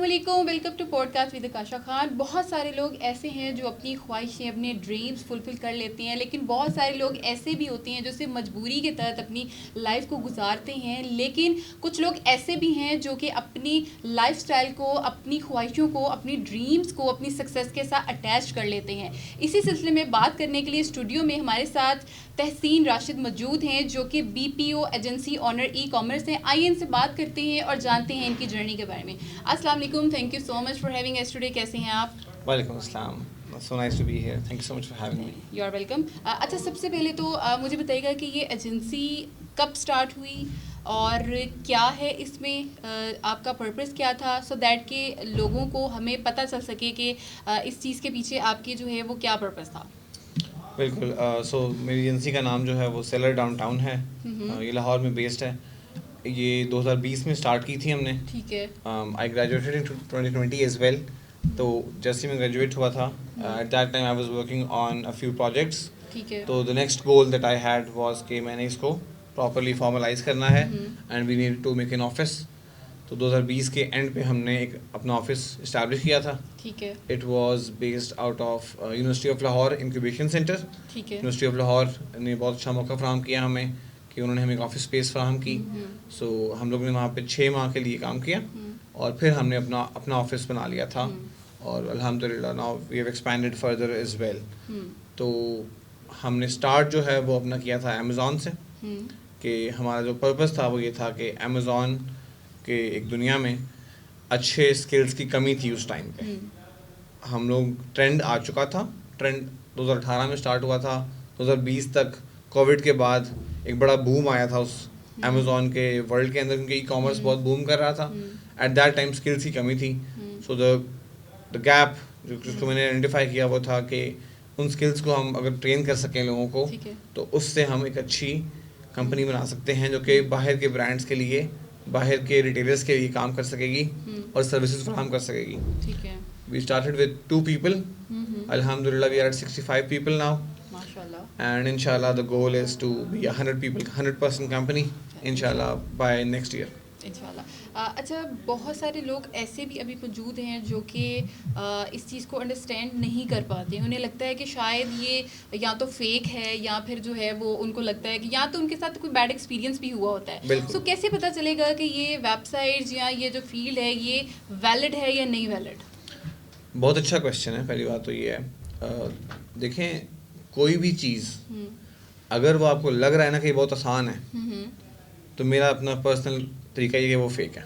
वालेकुम, welcome to podcast with Kasha Khan. बहुत सारे लोग ऐसे हैं जो अपनी ख्वाहिशें, अपने ड्रीम्स फुलफ़िल कर लेते हैं, लेकिन बहुत सारे लोग ऐसे भी होते हैं जो सिर्फ मजबूरी के तहत अपनी लाइफ को गुजारते हैं। लेकिन कुछ लोग ऐसे भी हैं जो कि अपनी लाइफस्टाइल को, अपनी ख्वाहिशों को, अपनी ड्रीम्स को अपनी सक्सेस के साथ अटैच कर लेते हैं। इसी सिलसिले में बात करने के लिए स्टूडियो में हमारे साथ तहसीन राशिद मौजूद हैं जो कि BPO एजेंसी ऑनर ई-कॉमर्स हैं। आइए इनसे बात करते हैं और जानते हैं इनकी जर्नी के बारे में। अस्सलाम वालेकुम, thank you so much for having us today. कैसे हैं आप? वालेकुम अस्सलाम, so nice to be here, thank you so much for having me. You are welcome. अच्छा, सबसे पहले तो मुझे बताइएगा कि ये एजेंसी कब स्टार्ट हुई और क्या है इसमें आपका पर्पस क्या था, सो दैट कि लोगों को हमें पता चल सके कि इस चीज़ के पीछे आपकी जो है वो क्या पर्पस था। बिल्कुल, सो मेरी एजेंसी का नाम जो है वो सेलर डाउनटाउन है। ये लाहौर में बेस्ड है। ये 2020 में स्टार्ट की थी हमने। ठीक है। I graduated in 2020 as well. तो जैसे मैं ग्रेजुएट हुआ था, at that time I was working on a few projects. ठीक है। तो the next goal that I had was कि मैंने इसको प्रॉपरली फॉर्मलाइज करना है and we need to make an office. तो 2020 के एंड पे हमने एक अपना ऑफिस इस्टेब्लिश किया था। ठीक है। It was based out of university of Lahore incubation centre. ठीक है। यूनिवर्सिटी ऑफ लाहौर ने बहुत अच्छा मौका फराहम किया हमें कि उन्होंने हमें एक ऑफिस स्पेस फराहम की। सो हम लोग ने वहाँ पे 6 माह के लिए काम किया और फिर हमने अपना ऑफिस बना लिया था। और अल्हम्दुलिल्लाह now we have expanded further as well. तो हमने स्टार्ट जो है वो अपना किया था अमेज़ॉन से। कि हमारा जो पर्पस था वो ये था कि अमेज़ॉन के एक दुनिया में अच्छे स्किल्स की कमी थी उस टाइम पे। हम लोग ट्रेंड आ चुका था, ट्रेंड 2018 में स्टार्ट हुआ था। 2020 तक कोविड के बाद एक बड़ा बूम आया था उस अमेज़ॉन के वर्ल्ड के अंदर, क्योंकि ई कॉमर्स बहुत बूम कर रहा था। एट दैट टाइम स्किल्स की कमी थी। सो द गैप जिसको मैंने आइडेंटिफाई किया वो था कि उन स्किल्स को हम अगर ट्रेन कर सकें लोगों को, तो उससे हम एक अच्छी कंपनी बना सकते हैं जो कि बाहर के ब्रांड्स के लिए, बाहर के रिटेलर्स के लिए काम कर सकेगी और सर्विसेज फराहम कर सकेगी। ठीक है। We started with 2 people. Alhamdulillah, we are at 65 people now. माशाल्लाह। And inshallah, the goal is to be a 100 people, 100% company, inshallah, by next year. इंशाल्लाह। अच्छा, बहुत सारे लोग ऐसे भी अभी मौजूद हैं जो कि इस चीज़ को अंडरस्टैंड नहीं कर पाते। उन्हें लगता है कि शायद ये या तो फेक है या फिर जो है वो उनको लगता है कि या तो उनके साथ कोई बैड एक्सपीरियंस भी हुआ होता है। सो कैसे पता चलेगा कि ये वेबसाइट्स या ये जो फील्ड है ये वैलिड है या नहीं वैलिड? बहुत अच्छा क्वेश्चन है। पहली बात तो ये है, देखें, कोई भी चीज़ अगर वो आपको लग रहा है ना कि बहुत आसान है, तो मेरा अपना पर्सनल तरीका ये है वो फेक है।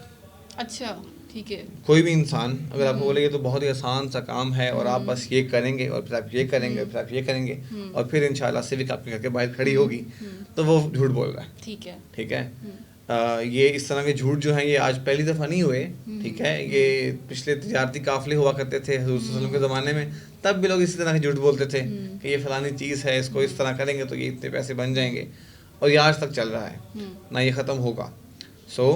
अच्छा, ठीक है। कोई भी इंसान अगर आपको बोले ये तो बहुत ही आसान सा काम है और आप बस ये करेंगे और फिर आप ये करेंगे और फिर आप ये करेंगे और फिर इंशाल्लाह सिविक आपके घर के बाहर खड़ी होगी, तो वो झूठ बोल रहा है। ठीक है। ठीक है। ये इस तरह के झूठ जो हैं ये आज पहली दफ़ा नहीं हुए। ठीक है। ये पिछले तिजारती काफ़िले हुआ करते थे हुज़ूर सल्लल्लाहु अलैहि वसल्लम के ज़माने में, तब भी लोग इसी तरह के झूठ बोलते थे कि ये फ़लानी चीज़ है, इसको इस तरह करेंगे तो ये इतने पैसे बन जाएंगे, और ये आज तक चल रहा है ना, ये ख़त्म होगा। सो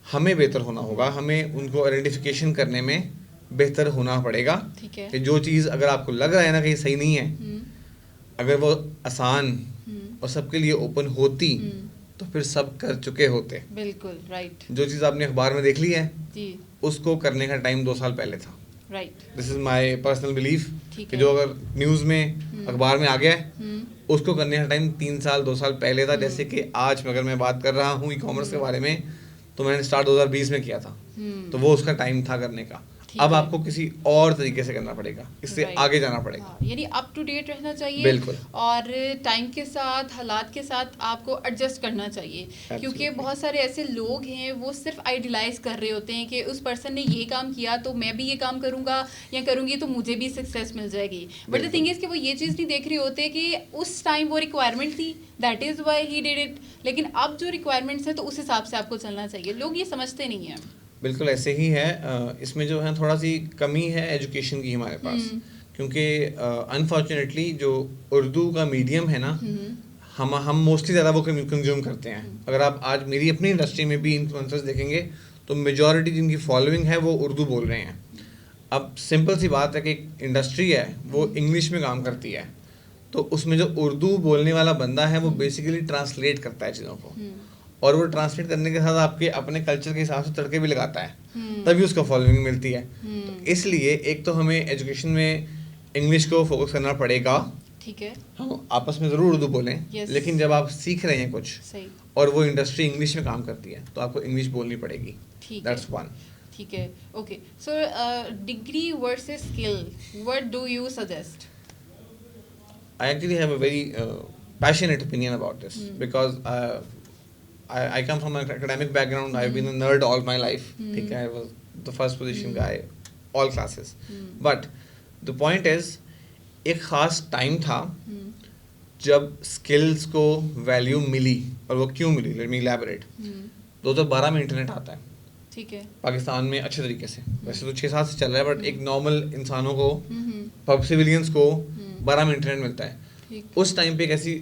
हमें बेहतर होना होगा, हमें उनको आइडेंटिफिकेशन करने में बेहतर होना पड़ेगा कि जो चीज़ अगर आपको लग रहा है ना कि सही नहीं है, अगर वो आसान और सबके लिए ओपन होती तो फिर सब कर चुके होते। बिल्कुल राइट। जो चीज़ आपने अखबार में देख ली है जी, उसको करने का टाइम 2 साल पहले था। Right. This is my personal belief कि जो अगर न्यूज़ में अखबार में आ गया है उसको करने का टाइम 3 साल 2 साल पहले था। जैसे कि आज अगर मैं बात कर रहा हूँ ई कॉमर्स के बारे में, तो मैंने स्टार्ट 2020 में किया था, तो वो उसका टाइम था करने का। अब आपको किसी और तरीके से करना पड़ेगा, इससे आगे जाना पड़ेगा। हाँ, यानी अप टू डेट रहना चाहिए। बिल्कुल। और टाइम के साथ, हालात के साथ आपको एडजस्ट करना चाहिए, क्योंकि बहुत सारे ऐसे लोग हैं वो सिर्फ आइडियलाइज कर रहे होते हैं कि उस पर्सन ने ये काम किया तो मैं भी ये काम करूँगा या करूँगी तो मुझे भी सक्सेस मिल जाएगी। बट द थिंग इज़ कि वो ये चीज़ नहीं देख रहे होते कि उस टाइम वो रिक्वायरमेंट थी, that is why he did it. लेकिन अब जो रिक्वायरमेंट्स हैं तो उस हिसाब से आपको चलना चाहिए। लोग ये समझते नहीं हैं। बिल्कुल ऐसे ही है। इसमें जो है थोड़ा सी कमी है एजुकेशन की हमारे पास, क्योंकि अनफॉर्चुनेटली जो उर्दू का मीडियम है ना, हम मोस्टली ज़्यादा वो कंज्यूम करते हैं। अगर आप आज मेरी अपनी इंडस्ट्री में भी इन्फ्लुएंसर्स देखेंगे तो मेजॉरिटी जिनकी फॉलोइंग है वो उर्दू बोल रहे हैं। अब सिंपल सी बात है कि एक इंडस्ट्री है वो इंग्लिश में काम करती है, तो उसमें जो उर्दू बोलने वाला बंदा है वो बेसिकली ट्रांसलेट करता है चीज़ों को, और वो ट्रांसलेट करने के साथ आपके अपने कल्चर के हिसाब से तड़के भी लगाता है, हम्म। तभी उसको फॉलोइंग मिलती है। हम्म। तो इसलिए एक तो हमें एजुकेशन में इंग्लिश को फोकस करना पड़ेगा। ठीक है। हम आपस में ज़रूर उर्दू बोलें, Yes. लेकिन जब आप सीख रहे हैं कुछ सही। और वो इंडस्ट्री इंग्लिश में काम करती है तो आपको इंग्लिश बोलनी पड़ेगी। ठीक दैट्स है। वन। ठीक है। Okay, so degree versus skill, what do you suggest? I actually have a very passionate opinion about this because I come from an academic background. I've been a nerd all my life. ठीक है, I was the first position guy, all classes. But the point is, एक ख़ास time था जब skills को value मिली, और वो क्यों मिली? Let me elaborate. 2012 में इंटरनेट आता है ठीक है। पाकिस्तान में अच्छे तरीके से, वैसे तो 6-7 से चल रहा है, बट एक नॉर्मल इंसानों को, पब सिविलियंस को 12 में इंटरनेट मिलता है। ठीक। उस टाइम पे एक ऐसी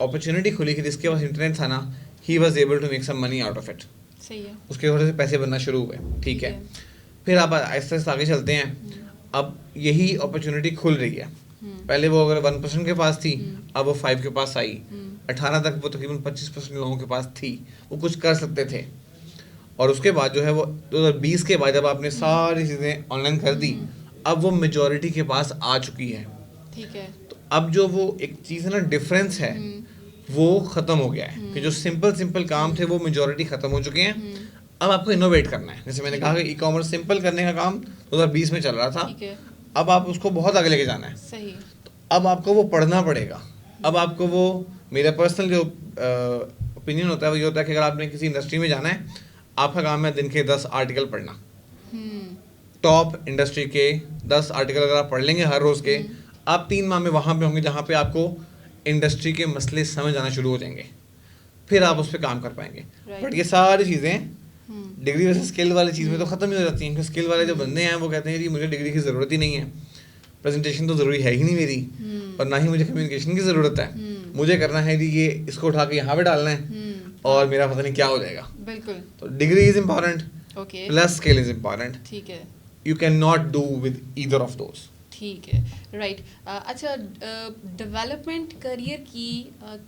अपॉर्चुनिटी खुली कि जिसके पास इंटरनेट था ना, he was able to make some money out of it. सही है। उसके थोड़े से पैसे बनना शुरू हुए। ठीक है, फिर आप आहिस्ता आहिस्ता आगे चलते हैं। अब यही अपॉर्चुनिटी खुल रही है। पहले वो अगर 1% के पास थी, अब वो 5 के पास आई। 18 तक वो तकरीबन 25% लोगों के पास थी, वो कुछ कर सकते थे। और उसके बाद जो है वो 2020 के बाद जब आपने सारी चीज़ें ऑनलाइन कर दी, अब वो मेजॉरिटी के पास आ चुकी है। ठीक है। तो अब जो वो एक चीज़ है ना, डिफरेंस है, वो ख़त्म हो गया है कि जो सिंपल काम थे वो मेजॉरिटी ख़त्म हो चुके हैं। अब आपको इनोवेट करना है। जैसे मैंने कहा कि ई कॉमर्स सिंपल करने का काम 2020 में चल रहा था, ठीक है। अब आप उसको बहुत आगे लेके जाना है। सही। अब आपको वो पढ़ना पड़ेगा। अब आपको वो, मेरा पर्सनल जो ओपिनियन होता है वो ये होता है कि अगर आपने किसी इंडस्ट्री में जाना है, आपका काम है दिन के 10 आर्टिकल पढ़ना। टॉप इंडस्ट्री के 10 आर्टिकल अगर आप पढ़ लेंगे हर रोज़ के, आप 3 माह में वहाँ पे होंगे जहाँ पे आपको इंडस्ट्री के मसले समझ आना शुरू हो जाएंगे, फिर आप उस पर काम कर पाएंगे। बट ये सारी चीज़ें डिग्री वैसे स्किल वाली चीज़ में तो ख़त्म ही हो जाती हैं, क्योंकि स्किल वाले जो बंदे हैं वो कहते हैं कि मुझे डिग्री की ज़रूरत ही नहीं है, प्रेजेंटेशन तो ज़रूरी है ही नहीं मेरी, और ना ही मुझे कम्युनिकेशन की ज़रूरत है। मुझे करना है जी ये, इसको उठा के यहाँ पे डालना है और मेरा पता नहीं क्या हो जाएगा। बिल्कुल। तो degree is important, okay. Plus skill is important. ठीक है। You can not do with either of those. ठीक है, राइट। अच्छा, डेवलपमेंट करियर की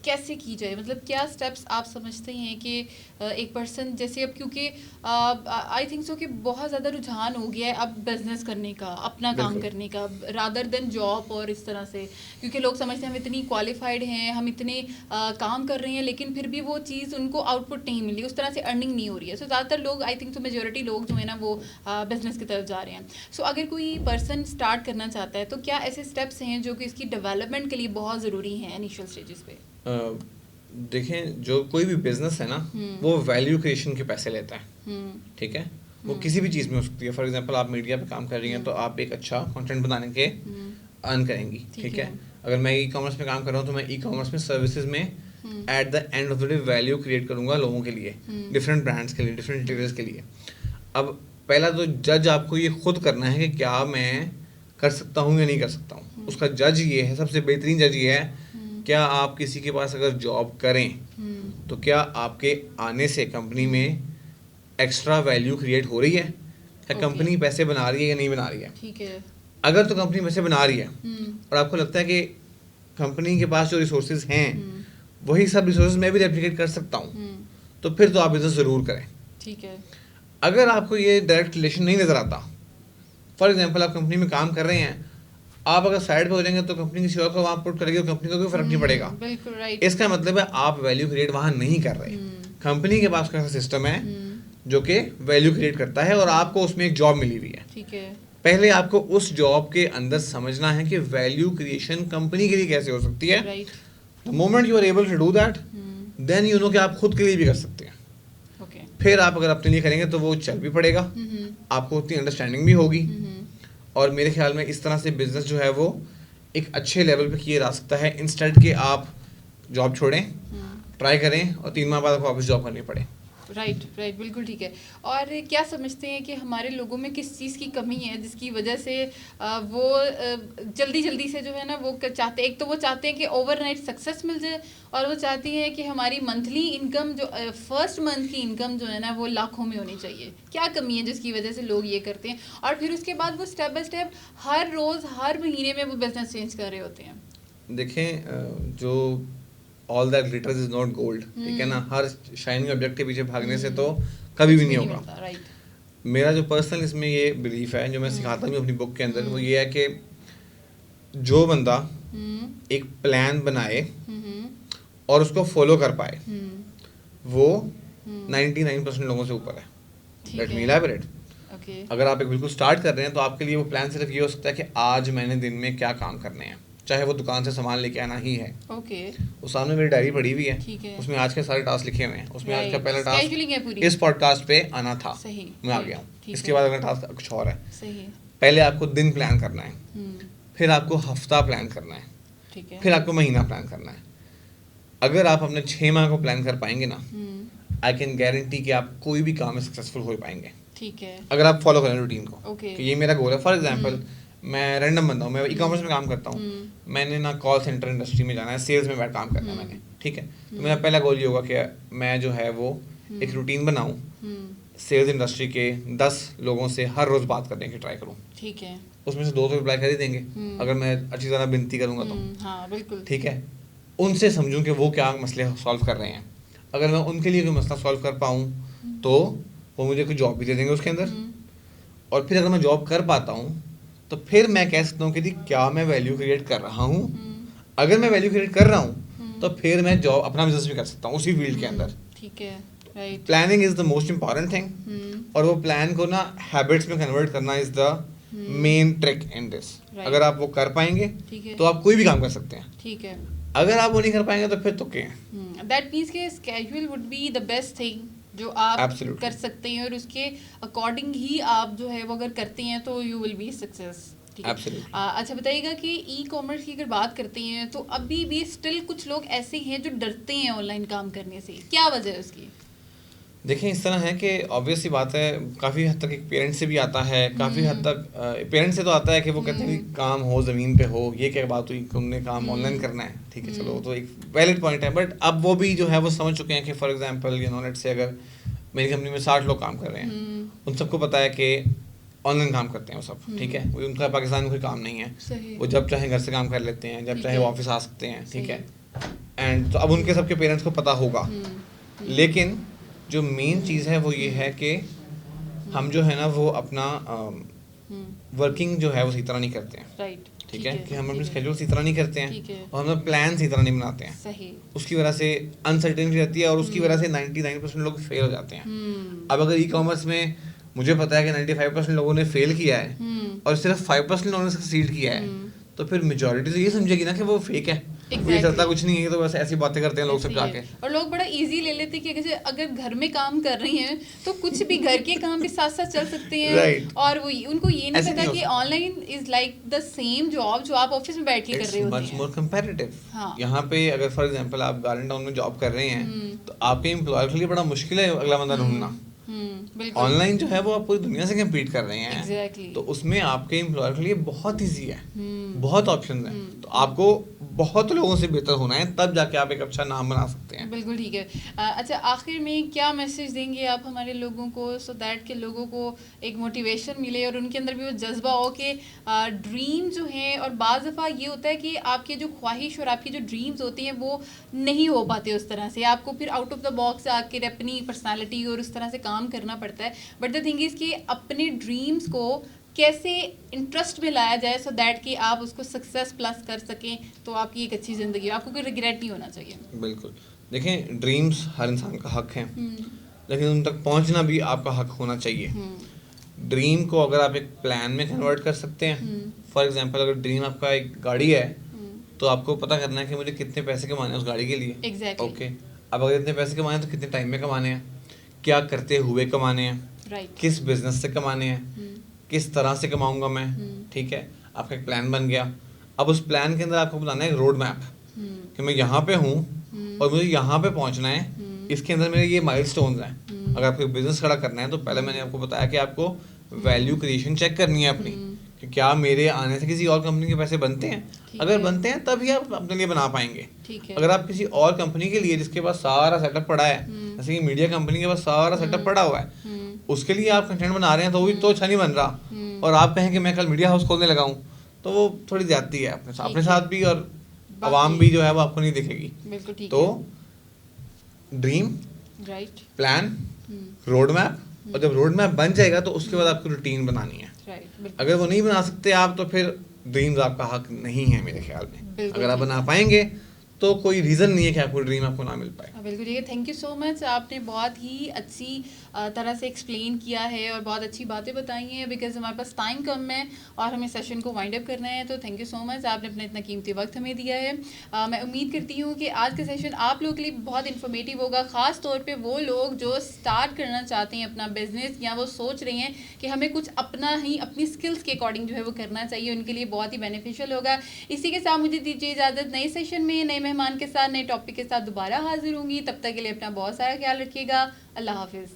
कैसे की जाए? मतलब क्या स्टेप्स आप समझते हैं कि एक पर्सन जैसे, अब क्योंकि आई थिंक सो कि बहुत ज़्यादा रुझान हो गया है अब बिजनेस करने का, अपना काम करने का, रादर देन जॉब और इस तरह से, क्योंकि लोग समझते हैं हम इतनी क्वालिफाइड हैं, हम इतने काम कर रहे हैं, लेकिन फिर भी वो चीज़ उनको आउटपुट नहीं मिली, उस तरह से अर्निंग नहीं हो रही है। सो ज़्यादातर लोग, आई थिंक सो मेजोरिटी लोग जो है ना वो बिजनेस की तरफ जा रहे हैं। सो अगर कोई पर्सन स्टार्ट करना चाहता है तो क्या ऐसे स्टेप्स हैं जो कि इसकी डेवलपमेंट के लिए बहुत ज़रूरी हैं इनिशियल स्टेजेस पे? देखें, जो कोई भी बिजनेस है ना, वो वैल्यू क्रिएशन के पैसे लेता है। ठीक है, वो किसी भी चीज़ में हो सकती है। फॉर एग्जांपल आप मीडिया पे काम कर रही हैं तो आप एक अच्छा कंटेंट बनाने के अर्न करेंगी। ठीक है, अगर मैं ई कॉमर्स में काम कर रहा हूँ तो मैं ई कॉमर्स में सर्विसेज में at the end of the day value create करूँगा लोगों के लिए, डिफरेंट ब्रांड्स के लिए, डिफरेंट रिटेलर्स के लिए। अब पहला तो जज आपको ये खुद करना है कि क्या मैं कर सकता हूँ या नहीं कर सकता हूँ। उसका जज ये है, सबसे बेहतरीन जज ये है, क्या आप किसी के पास अगर जॉब करें तो क्या आपके आने से कंपनी में एक्स्ट्रा वैल्यू क्रिएट हो रही है, क्या कंपनी पैसे बना रही है या नहीं बना रही है। ठीक है। अगर तो कंपनी पैसे बना रही है और आपको लगता है कि कंपनी के पास जो रिसोर्सेज हैं वही सब रिसोर्सेज मैं भी रेप्लिकेट कर सकता हूँ, तो फिर तो आप बिजनेस ज़रूर करें। ठीक है। अगर आपको ये डायरेक्ट रिलेशन नहीं नज़र आता, फॉर एग्जांपल आप कंपनी में काम कर रहे हैं, आप अगर साइड पे हो जाएंगे तो कंपनी किसी और को वहाँ पुट करेगी तो कंपनी को कोई फर्क नहीं पड़ेगा। बिल्कुल राइट। इसका मतलब है आप वैल्यू क्रिएट वहाँ नहीं कर रहे। कंपनी के पास कैसा सिस्टम है जो कि वैल्यू क्रिएट करता है और आपको उसमें एक जॉब मिली हुई है। ठीक है। पहले आपको उस जॉब के अंदर समझना है कि वैल्यू क्रिएशन कंपनी के लिए कैसे हो सकती है। Right. The moment you are able to do that, then you know कि आप खुद के लिए भी कर सकते हैं। ओके। फिर आप अगर अपने लिए करेंगे तो वो चल भी पड़ेगा, आपको उतनी अंडरस्टैंडिंग भी होगी, और मेरे ख्याल में इस तरह से बिजनेस जो है वो एक अच्छे लेवल पे किया जा सकता है, इंस्टेंट के आप जॉब छोड़ें, ट्राई करें और 3 माह बाद आपको वापस जॉब करनी पड़े। राइट, राइट, बिल्कुल ठीक है। और क्या समझते हैं कि हमारे लोगों में किस चीज़ की कमी है जिसकी वजह से वो जल्दी जल्दी से जो है ना वो चाहते, एक तो वो चाहते हैं कि ओवरनाइट सक्सेस मिल जाए, और वो चाहती हैं कि हमारी मंथली इनकम जो फर्स्ट मंथ की इनकम जो है ना वो लाखों में होनी चाहिए। क्या कमी है जिसकी वजह से लोग ये करते हैं, और फिर उसके बाद वो स्टेप बाय स्टेप हर रोज़ हर महीने में वो बिजनेस चेंज कर रहे होते हैं। देखें, जो all that glitters is not gold, ठीक है ना, हर शाइनिंग ऑब्जेक्ट के पीछे भागने से तो कभी भी नहीं होगा। राइट। मेरा जो पर्सनल इसमें ये बिलीफ है, जो मैं सिखाता हूँ अपनी बुक के अंदर, वो ये है कि जो बंदा एक प्लान बनाए और उसको फॉलो कर पाए, वो 99% लोगों से ऊपर है। Let me elaborate. अगर आप एक बिल्कुल स्टार्ट कर रहे हैं तो आपके लिए वो प्लान सिर्फ ये हो सकता है कि आज मैंने दिन में क्या काम करने हैं, चाहे वो दुकान से सामान लेके आना ही है। वो सामने मेरी डायरी पड़ी हुई है, उसमें आज के सारे टास्क लिखे हुए हैं, उसमें आज का पहला टास्क इस पॉडकास्ट पे आना था, मैं आ गया हूँ। इसके बाद अगला टास्क कुछ और है। पहले आपको दिन प्लान करना है, फिर आपको हफ्ता प्लान करना है, फिर आपको महीना प्लान करना है। अगर आप अपने 6 माह को प्लान कर पाएंगे ना, आई कैन गारंटी कि आप कोई भी काम में सक्सेसफुल हो पाएंगे। ठीक है, अगर आप फॉलो करें रूटीन को कि ये मेरा गोल है। फॉर एग्जांपल मैं रैंडम बंदा हूँ, मैं ई कॉमर्स में काम करता हूँ, मैंने ना कॉल सेंटर इंडस्ट्री में जाना है, सेल्स में बैठ काम करना है मैंने, ठीक है। तो मेरा पहला गोल ये होगा कि मैं जो है वो एक रूटीन बनाऊँ, सेल्स इंडस्ट्री के 10 लोगों से हर रोज बात करने की ट्राई करूँ। ठीक है, उसमें से 2 तो रिप्लाई कर ही देंगे अगर मैं अच्छी तरह विनती करूँगा तो। हाँ बिल्कुल, ठीक है। उनसे समझूं कि वो क्या मसले सॉल्व कर रहे हैं। अगर मैं उनके लिए कोई मसला सॉल्व कर पाऊँ तो वो मुझे कोई जॉब भी दे देंगे उसके अंदर। और फिर अगर मैं जॉब कर पाता हूँ तो फिर मैं कह सकता हूँ कि क्या मैं वैल्यू क्रिएट कर रहा हूँ। अगर मैं वैल्यू क्रिएट कर रहा हूँ तो फिर मैं जॉब अपना बिजनेस भी कर सकता हूँ उसी फील्ड के अंदर। ठीक है, right. Planning is the most important thing, और वो प्लान को ना हैबिट्स में कन्वर्ट करना is the main trick in this. अगर आप वो कर पाएंगे तो आप कोई भी काम कर सकते हैं। ठीक है, अगर आप वो नहीं कर पाएंगे तो फिर तो क्या। दैट मीन्स के schedule would be the best thing जो आप Absolutely. कर सकते हैं, और उसके अकॉर्डिंग ही आप जो है वो अगर करते हैं तो यू विल बी सक्सेस। अच्छा बताइएगा कि ई कॉमर्स की अगर बात करते हैं तो अभी भी स्टिल कुछ लोग ऐसे हैं जो डरते हैं ऑनलाइन काम करने से, क्या वजह है उसकी? देखें, इस तरह है कि ऑब्वियस सी बात है, काफ़ी हद तक एक पेरेंट्स से भी आता है, काफ़ी हद तक पेरेंट्स से तो आता है कि वो कहते हैं कि काम हो, ज़मीन पे हो, ये क्या बात हुई, तुमने काम ऑनलाइन करना है, ठीक है चलो, तो एक वैलिड पॉइंट है। बट अब वो भी जो है वो समझ चुके हैं कि फॉर एग्जांपल लेट्स से अगर मेरी कंपनी में 60 लोग काम कर रहे हैं, उन सबको पता है कि ऑनलाइन काम करते हैं वो सब, ठीक है, उनका पाकिस्तान में कोई काम नहीं है, वो जब चाहे घर से काम कर लेते हैं, जब चाहे वो ऑफिस आ सकते हैं, ठीक है। एंड तो अब उनके सबके पेरेंट्स को पता होगा। लेकिन जो मेन चीज़ है वो ये है कि हम जो है ना वो अपना वर्किंग जो है वो सही तरह नहीं करते हैं, राइट, ठीक है, कि हम अपने स्केड्यूल सही तरह नहीं करते हैं और हम प्लान सही तरह नहीं बनाते हैं। सही। उसकी वजह से अनसर्टेनिटी रहती है और उसकी वजह से 99% लोग फेल हो जाते हैं। अब अगर ई कॉमर्स में मुझे पता है कि 95% लोगों ने फेल किया है और सिर्फ 5% लोगों ने सक्सीड किया है, तो फिर मेजॉरिटी तो ये समझेगी ना कि वो फेक है, ये चलता कुछ नहीं है, तो बस ऐसी बातें करते हैं लोग सब जाके। और लोग बड़ा इजी ले लेते हैं कि अगर घर में काम कर रही हैं तो कुछ भी घर के काम भी साथ साथ चल सकते हैं। right. और वो उनको ये नहीं पता कि online is like the same job जो आप ऑफिस में बैठ के कर रहे होते हैं। Much more comparative. यहाँ पे अगर फॉर एग्जांपल आप गार्डन टाउन में जॉब कर रहे हैं तो आपके एम्प्लॉयर के लिए बड़ा मुश्किल है अगला बंदा ढूंढना। ऑनलाइन जो है वो आप पूरी दुनिया से कम्पीट कर रहे हैं। exactly. तो उसमें आपके एम्प्लॉयर के लिए बहुत ईजी है, बहुत ऑप्शन है, तो आपको बहुत लोगों से बेहतर होना है, तब जाके आप एक अच्छा नाम बना सकते हैं। बिल्कुल ठीक है। अच्छा, आखिर में क्या मैसेज देंगे आप हमारे लोगों को सो दैट के लोगों को एक मोटिवेशन मिले और उनके अंदर भी वो जज्बा हो कि ड्रीम जो है, और बाज़ दफ़ा ये होता है कि आपकी जो ख्वाहिश और आपकी जो ड्रीम्स होती हैं वो नहीं हो पाते उस तरह से, आपको फिर आउट ऑफ द बॉक्स आकर अपनी पर्सनालिटी और उस तरह से काम करना पड़ता है। बट द थिंग इज़ कि अपने ड्रीम्स को कैसे इंटरेस्ट में लाया जाए सो दैट कि आप उसको सक्सेस प्लस कर सकें, तो आपकी एक अच्छी ज़िंदगी, आपको कोई रिग्रेट नहीं होना चाहिए। बिल्कुल, देखें ड्रीम्स हर इंसान का हक है, लेकिन उन तक पहुंचना भी आपका हक होना चाहिए। ड्रीम को अगर आप एक प्लान में कन्वर्ट कर सकते हैं, फॉर एग्जांपल अगर ड्रीम आपका एक गाड़ी है तो आपको पता करना है कि मुझे कितने पैसे कमाने हैं उस गाड़ी के लिए। Exactly. ओके, अब अगर इतने पैसे कमाने हैं तो कितने टाइम में कमाने हैं, क्या करते हुए कमाने हैं, right. किस बिजनेस से कमाने हैं, किस तरह से कमाऊंगा मैं, ठीक है, आपका एक प्लान बन गया। अब उस प्लान के अंदर आपको बताना है रोड मैप कि मैं यहाँ पे हूँ और मुझे यहाँ पे पहुँचना है, इसके अंदर मेरे ये माइलस्टोन्स हैं। अगर आपको बिजनेस खड़ा करना है तो पहले मैंने आपको बताया कि आपको वैल्यू क्रिएशन चेक करनी है अपनी, कि क्या मेरे आने से किसी और कंपनी के पैसे बनते हैं, अगर बनते हैं तभी आप अपने लिए बना पाएंगे। अगर आप किसी और कंपनी के लिए जिसके पास सारा सेटअप पड़ा है, जैसे कि मीडिया कंपनी के पास सारा सेटअप पड़ा हुआ है, उसके लिए आप कंटेंट बना रहे हैं तो वो तो अच्छा नहीं बन रहा, और आप कहें कि मैं कल मीडिया हाउस खोलने लगा हूँ, तो वो थोड़ी ज्यादती है अपने साथ भी और आवाम भी जो है वो आपको नहीं दिखेगी। बिल्कुल ठीक तो है। Dream, right. Plan, road map, और जब रोड मैप बन जाएगा तो उसके बाद आपको रूटीन बनानी है। राइट, बिल्कुल। अगर वो नहीं बना सकते आप तो फिर ड्रीम्स आपका हक नहीं है मेरे ख्याल में। बिल्कुल अगर आप ठीक बना पाएंगे तो कोई रीज़न नहीं है कि आपको ड्रीम आपको ना मिल पाए। बिल्कुल ठीक है। थैंक यू सो मच, आपने बहुत ही अच्छी तरह से एक्सप्लेन किया है और बहुत अच्छी बातें बताई हैं, बिकॉज हमारे पास टाइम कम है और हमें सेशन को वाइंड अप करना है। तो थैंक यू सो मच, आपने अपना इतना कीमती वक्त हमें दिया है। मैं उम्मीद करती हूँ कि आज का सेशन आप लोगों के लिए बहुत इन्फॉर्मेटिव होगा, ख़ास तौर पे वो लोग जो स्टार्ट करना चाहते हैं अपना बिजनेस, या वो सोच रहे हैं कि हमें कुछ अपना ही अपनी स्किल्स के अकॉर्डिंग जो है वो करना चाहिए, उनके लिए बहुत ही बेनिफिशियल होगा। इसी के साथ मुझे दीजिए इजाज़त, नए सेशन में नए मेहमान के साथ नए टॉपिक के साथ दोबारा हाजिर होंगी। तब तक के लिए अपना बहुत सारा ख्याल रखिएगा। अल्लाह हाफिज़।